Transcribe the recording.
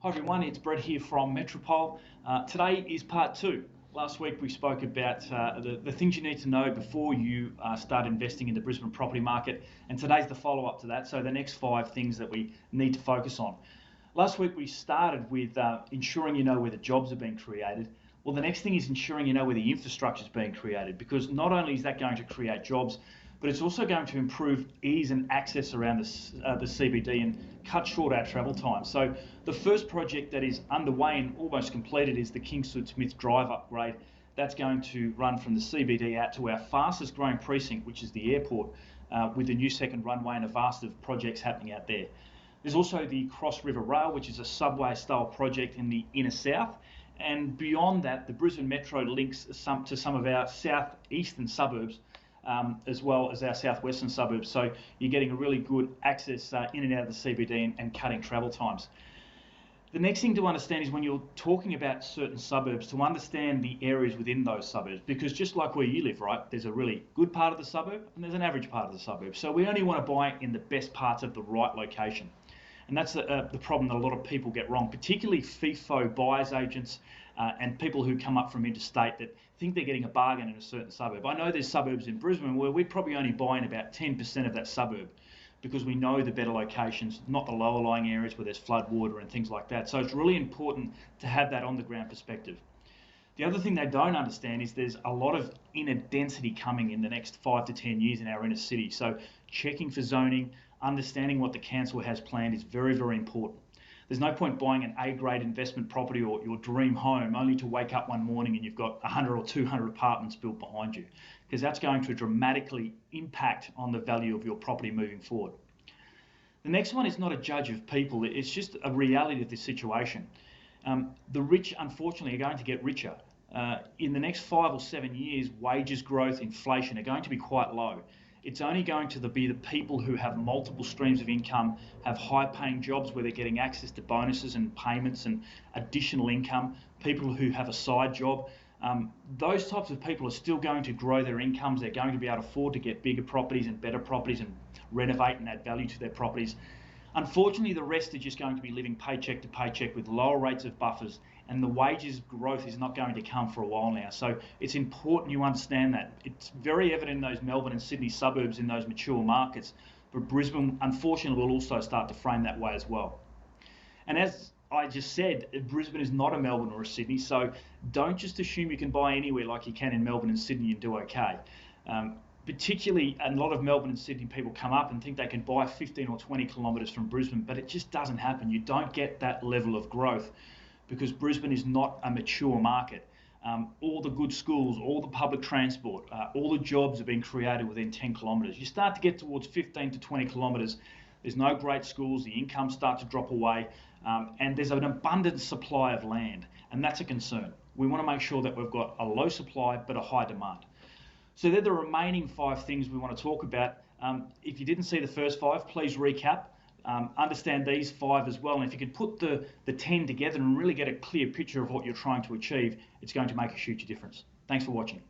Hi everyone, it's Brett here from Metropole. Today is part two. Last week we spoke about the things you need to know before you start investing in the Brisbane property market, and today's the follow-up to that, so the next 5 things that we need to focus on. Last week we started with ensuring you know where the jobs are being created. Well, the next thing is ensuring you know where the infrastructure is being created, because not only is that going to create jobs, but it's also going to improve ease and access around the CBD and cut short our travel time. So the first project that is underway and almost completed is the Kingsford Smith Drive upgrade. That's going to run from the CBD out to our fastest growing precinct, which is the airport, with the new second runway and a vast of projects happening out there. There's also the Cross River Rail, which is a subway style project in the inner south. And beyond that, the Brisbane Metro links to some of our southeastern suburbs, as well as our southwestern suburbs. So you're getting a really good access in and out of the CBD and cutting travel times. The next thing to understand is when you're talking about certain suburbs, to understand the areas within those suburbs, because just like where you live, right, there's a really good part of the suburb and there's an average part of the suburb. So we only want to buy in the best parts of the right location. And that's the problem that a lot of people get wrong, particularly FIFO buyers agents and people who come up from interstate that think they're getting a bargain in a certain suburb. I know there's suburbs in Brisbane where we'd probably only buy in about 10% of that suburb because we know the better locations, not the lower lying areas where there's flood water and things like that. So it's really important to have that on the ground perspective. The other thing they don't understand is there's a lot of inner density coming in the next 5 to 10 years in our inner city. So checking for zoning, understanding what the council has planned is very, very important. There's no point buying an A-grade investment property or your dream home only to wake up one morning and you've got 100 or 200 apartments built behind you, because that's going to dramatically impact on the value of your property moving forward. The next one is not a judge of people, it's just a reality of this situation. The rich, unfortunately, are going to get richer. In the next 5 or 7 years, wages growth, inflation are going to be quite low. It's only going to be the people who have multiple streams of income, have high-paying jobs where they're getting access to bonuses and payments and additional income, people who have a side job. Those types of people are still going to grow their incomes. They're going to be able to afford to get bigger properties and better properties and renovate and add value to their properties. Unfortunately, the rest are just going to be living paycheck to paycheck with lower rates of buffers, and the wages growth is not going to come for a while now. So it's important you understand that. It's very evident in those Melbourne and Sydney suburbs in those mature markets, but Brisbane, unfortunately, will also start to frame that way as well. And as I just said, Brisbane is not a Melbourne or a Sydney, so don't just assume you can buy anywhere like you can in Melbourne and Sydney and do okay. Particularly, a lot of Melbourne and Sydney people come up and think they can buy 15 or 20 kilometres from Brisbane, but it just doesn't happen. You don't get that level of growth because Brisbane is not a mature market. All the good schools, all the public transport, all the jobs are being created within 10 kilometres. You start to get towards 15 to 20 kilometres, there's no great schools, the incomes start to drop away, and there's an abundant supply of land, and that's a concern. We want to make sure that we've got a low supply but a high demand. So they're the remaining 5 things we want to talk about. If you didn't see the first 5, please recap. Understand these 5 as well, and if you can put the 10 together and really get a clear picture of what you're trying to achieve, it's going to make a huge difference. Thanks for watching.